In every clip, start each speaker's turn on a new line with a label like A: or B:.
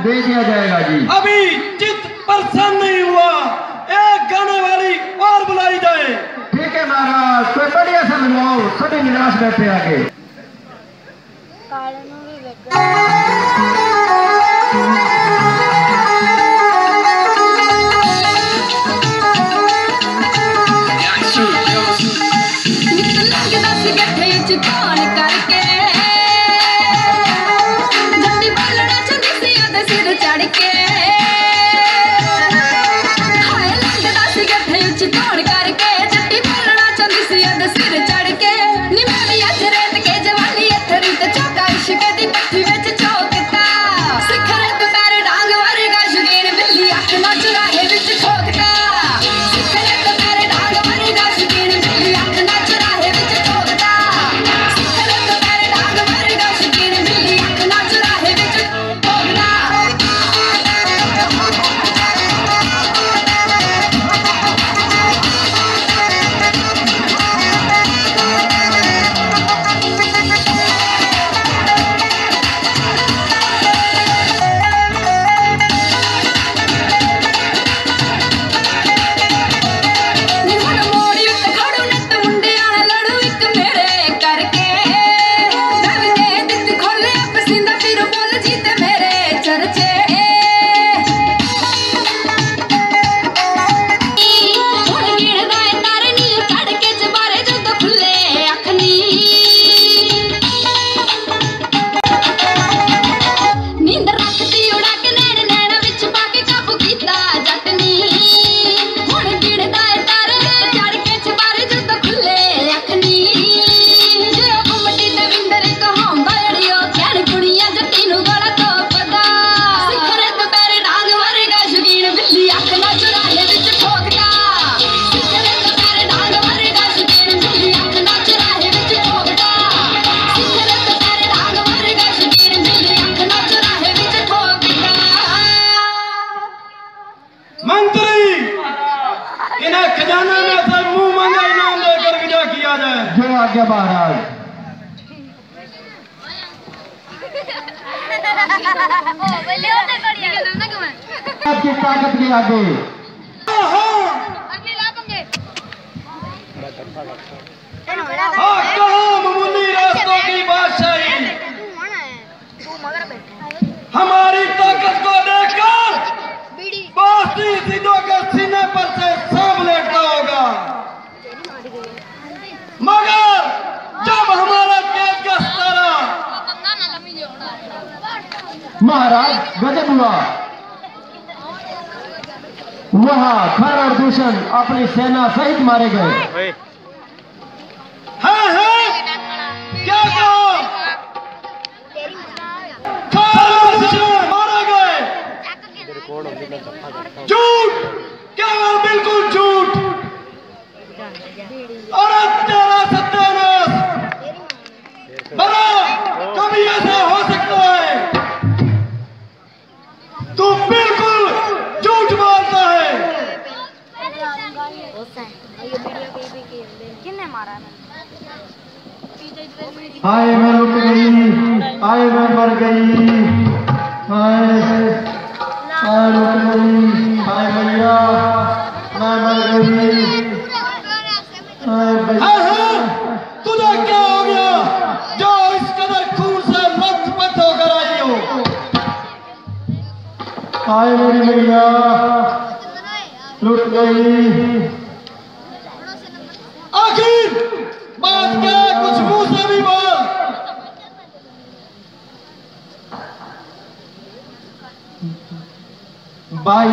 A: दे दिया जाएगा जी।
B: अभी चित्त प्रसन्न नहीं हुआ, एक गाने वाली और बुलाई जाए।
A: ठीक है महाराज, कोई बढ़िया सा मिलवाओ, सभी निराश बैठे आगे।
C: करके
B: खजाने में से मुंह मांगा इनाम देकर विदा किया जाए।
A: जो आज्ञा महाराज। आपकी ताकत के आगे
B: कहाँ मामूली रास्तों की बादशाही, हमारी ताकत को देखकर बासी सिद्धों के सीने पर से सांप लेटता होगा, मगर जब हमारा तेज का सतारा
A: महाराज गजब हुआ। वहाँ खर और दूषण अपनी सेना सहित मारे गए।
B: है क्या कहो? खर और दूषण मारे गए। झूठ, केवल बिल्कुल झूठ। और तेरा सत्यानाश बना, कभी ऐसा हो सकता है? तू बिल्कुल झूठ बोलता है।
A: हाय मैं लुट गई, हाय मैं मर गई, हाय हाय लुट गई, हाय मैया मैं मर गई, हाय भैया।
B: तुझे क्या हो गया जो इस कदर खून से लथपथ होकर आई हो?
A: हाय मेरी मैया लुट गई।
B: आखिर बात क्या है? कुछ मुंह से भी बोल।
A: भाई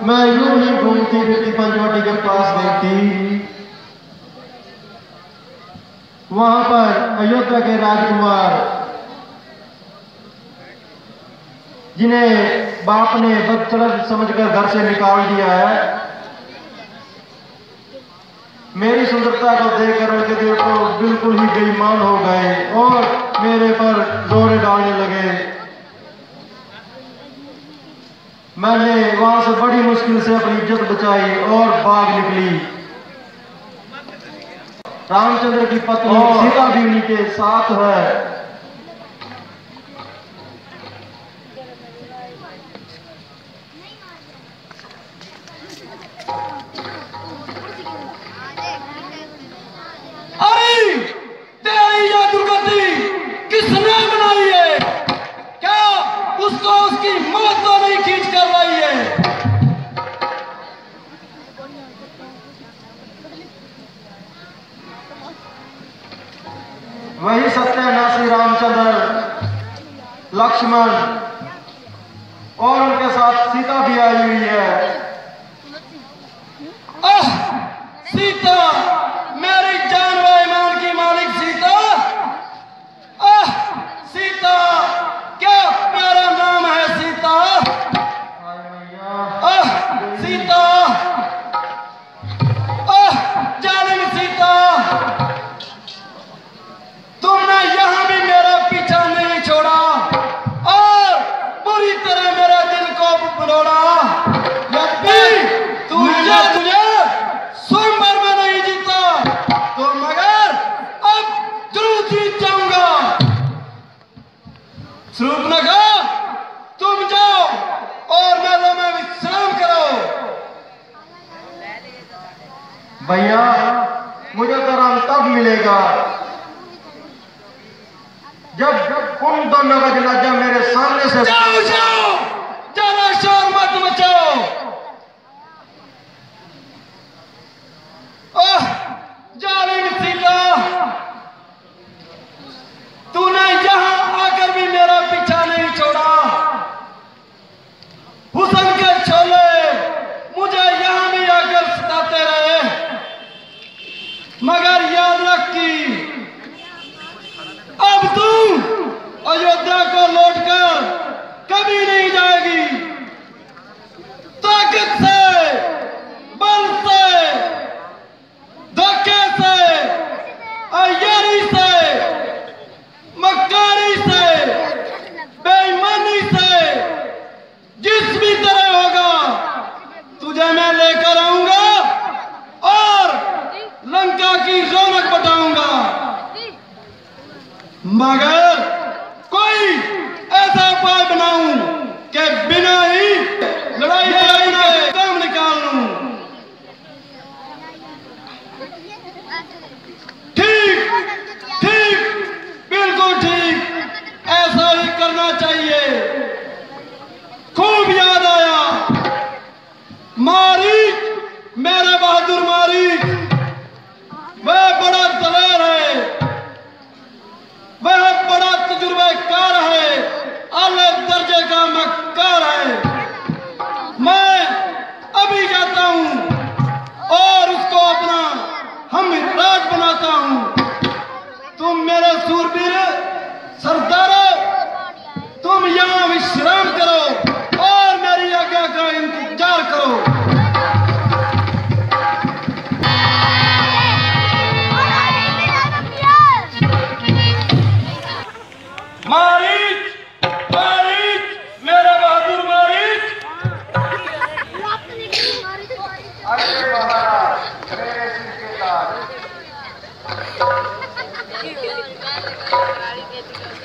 A: मैं यूं ही घूमती फिरती पंचवटी के पास गई थी। वहां पर अयोध्या के राजकुमार जिन्हें बाप ने बदचलत समझकर घर से निकाल दिया है, मेरी सुंदरता को देखकर उनके दिल को बिल्कुल ही बेईमान हो गए और मेरे पर जोरे डालने लगे। मैंने वहां से बड़ी मुश्किल से अपनी इज्जत बचाई और भाग निकली। रामचंद्र की पत्नी सीता भी उनके साथ है।
B: अरे तेरी यह दुर्गति किसने बनाई है? क्या उसको उसकी मौत तो नहीं खींच कर रही है?
A: वही सत्यानाशी रामचंद्र, लक्ष्मण और उनके साथ सीता भी आई हुई है।
B: सीता, मेरी जान व ईमान की मालिक सीता। सीता, क्या प्यारा नाम है सीता। सीता, जालिम सीता, तुमने यहां भी मेरा पीछा नहीं छोड़ा और पूरी तरह मेरे दिल को बरोड़ा। यद्यपि तुझे स्वयंवर में नहीं जीता तो मगर अब जरूर जीत जाऊंगा। शूर्पणखा, तुम जाओ और महलों में विश्राम करो।
A: भैया मुझे तो राम तब मिलेगा जब उन दोनों का जनाजा मेरे सामने से।
B: जाओ जाओ, ज्यादा शोर मत मचाओ। जालिम सीता, तूने यहां आकर भी मेरा पीछा नहीं छोड़ा। हुसन के छोले मुझे यहां भी आकर सताते रहे, मगर याद रख कि अब तू अयोध्या को लौटकर कभी नहीं मगर कोई ऐसा उपाय बनाऊं कि बिना ही लड़ाई के काम निकाल लूं। ठीक ठीक, बिल्कुल ठीक, ऐसा ही करना चाहिए। खूब याद आया मारीच, मेरे बहादुर मारीच, वह बड़ा दलेर है, वह बड़ा तजुर्बेकार है, आले दर्जे का मक्कार है। मैं अभी जाता हूं और उसको अपना हम राज बनाता हूं। तुम मेरे सूरवीर सरदार, तुम यहां विश्राम करो और मेरी आज्ञा का इंतजार करो। मारीच, मारीच, मेरा बहादुर मारीच।
A: अरे महाराज, मेरे सिर के ताज।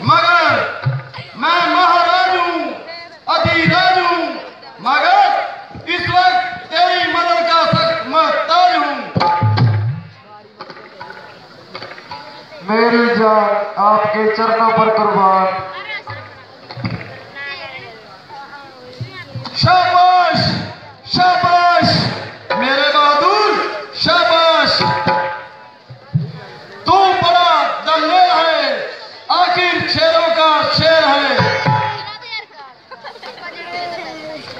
B: मगर मैं महाराज हूं, अधिराज हूं, मगर इस वक्त तेरी मदद का सख्त मोहताज हूं।
A: मेरी जान आपके चरणों पर कुर्बान।
B: शाबाश, शाबाश मेरे बहादुर, शाबाश। तू बड़ा दलेर है, आखिर शेरों का शेर है।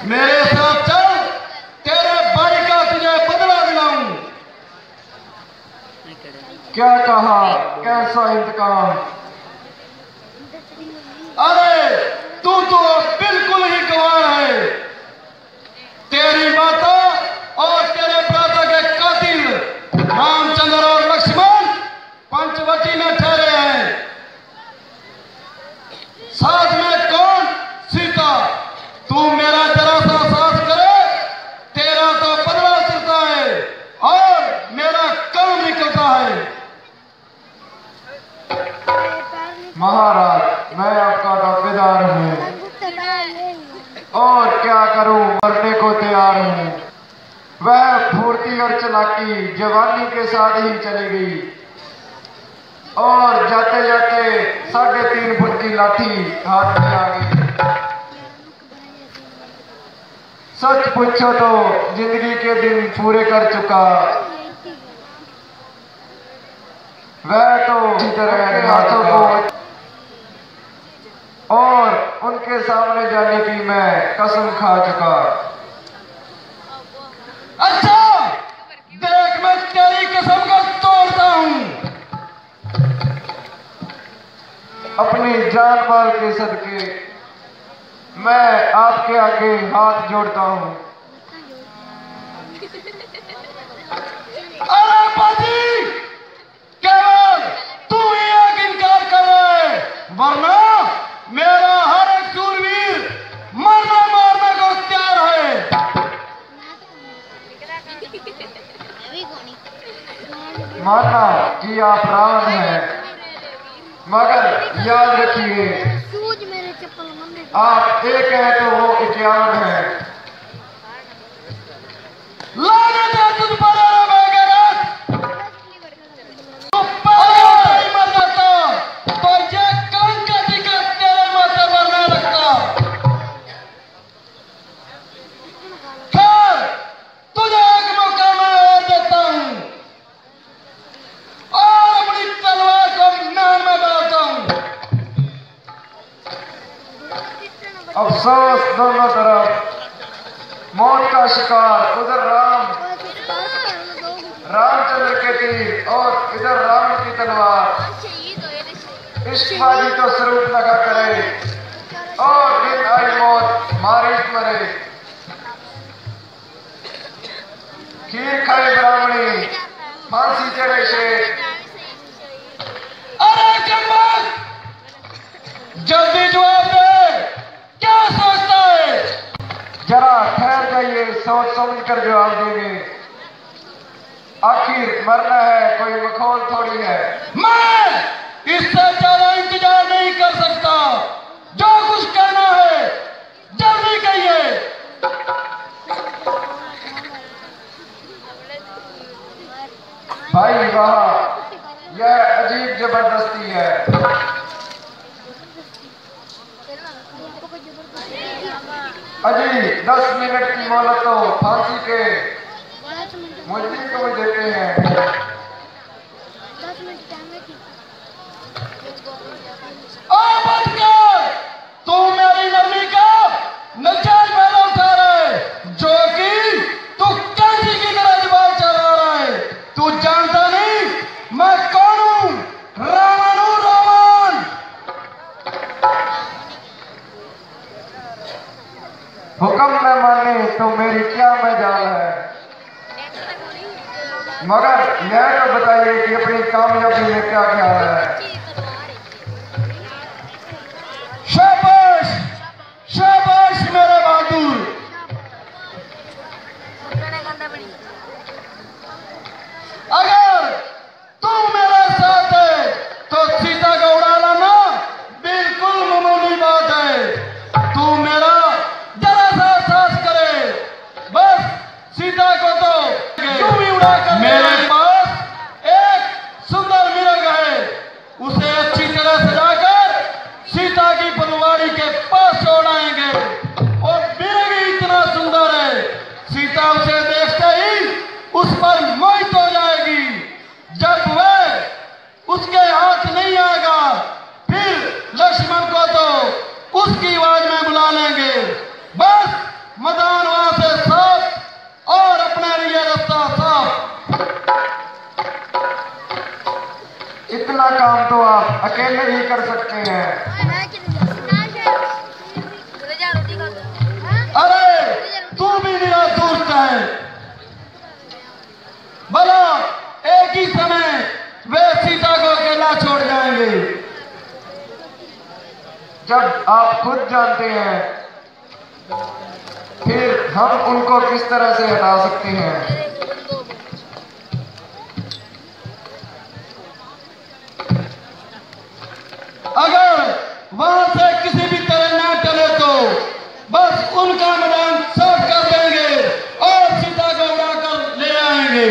B: मेरे साथ चल, तेरे भाई का तुझे बदला दिलाऊं।
A: क्या कहा, कैसा इंतकाम?
B: अरे तू तो बिल्कुल ही गवार है। तेरी माता और तेरे भ्राता के कातिल रामचंद्र और लक्ष्मण पंचवटी में ठहरे हैं। साथ में कौन? सीता। तू मेरा जरा सा साथ करे, तेरा तो बदला चलता है और मेरा काम निकलता है।
A: महाराज, मैं आपका दावेदार हूँ और क्या करूँ, मरने को तैयार हूँ। वह फुर्ती और चलाकी जवानी के साथ ही चली गई और जाते जाते 3.5 फुट की लाठी हाथ में आ गई। सच पूछो तो जिंदगी के दिन पूरे कर चुका। वह तो इसी तरह हाथों को और उनके सामने जाने की मैं कसम खा चुका।
B: अच्छा देख, मैं तेरी कसम को तोड़ता हूं।
A: अपनी जान माल के सदके मैं आपके आगे हाथ जोड़ता हूं।
B: अरे बाजी, केवल तू ही एक इनकार कर रहा है, वरना मेरा हर एक सूरवीर मरना मारने को तैयार है।
A: माना कि आप रावण हैं, मगर याद रखिए आप एक हैं तो वो 51 हैं।
B: लानत है तुझ पर रे बेगैरत। तू पहले ही मर जाता तो ये कलंक का टिकट तेरे माथे पर न रखता। खैर, तुझे एक मौका मैं और देता हूं और अपनी तलवार को मैदान में डालता हूं।
A: अफसोस दोनों तरफ, मौत का शिकार, उधर रामचंद्र के तीर और इधर रावण की तलवार। इश्कबाजी तो स्वरूप लगा करे और दिन आई मौत मारीच मरे। खीर खाए ब्राह्मणी, फांसी चढ़े शेर।
B: अरे कम्बल, जल्दी जवाब दे, क्या सोचता है?
A: जरा ठहर जाइए, सोच समझ कर जवाब देंगे। आखिर मरना है, कोई मखौल थोड़ी है।
B: मैं इससे ज्यादा इंतजार
A: भाई वाह, यह अजीब जबरदस्ती है। अजी 10 मिनट की मोहलत तो फांसी के मुजरिम को भी देते हैं।
B: तू मेरी नरमी का नजायज फायदा उठा रहा है, जो कि तू कैंची की तरह जवाब चला रहा है। तू जानता नहीं मैं कौन हूं? रावण हूं, रावण।
A: हुक्म न माने तो मेरी क्या मजाल है, मगर यह तो बताइए कि अपनी कामयाबी में क्या ख्याल है।
B: शाबाश, शाबाश मेरे बहादुर। अगर तू मेरे साथ है तो सीता को उड़ा लाना बिल्कुल मामूली बात है। तू मेरा जरा सा एहसास करे, बस सीता को तो यूं ही उड़ा कर। मेरे पास एक सुंदर मिरग है, उसे अच्छी तरह सजाकर सीता की फुलवाड़ी के पास छोड़ाएंगे। और मिरग ही इतना सुंदर है, सीता उसे देखते ही उस पर मोहित हो जाएगी। जब वह उसके हाथ नहीं आएगा, फिर लक्ष्मण को तो उसकी आवाज में बुला लेंगे। बस मैदान वहां से साफ और अपने लिए रास्ता साफ।
A: इतना काम तो आप अकेले ही कर सकते हैं।
B: अरे तू भी मेरा दोस्त है। भला एक ही समय वे सीता को अकेला छोड़ जाएंगे।
A: जब आप खुद जानते हैं, फिर हम उनको किस तरह से हटा सकते हैं।
B: अगर वहां से किसी भी तरह ना टले तो बस उनका मैदान साफ कर देंगे और सीता को उड़ाकर ले आएंगे।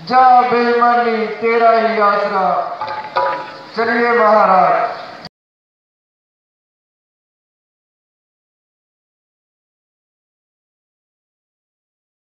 A: जा बेईमानी तेरा ही आसरा। चलिए महाराज।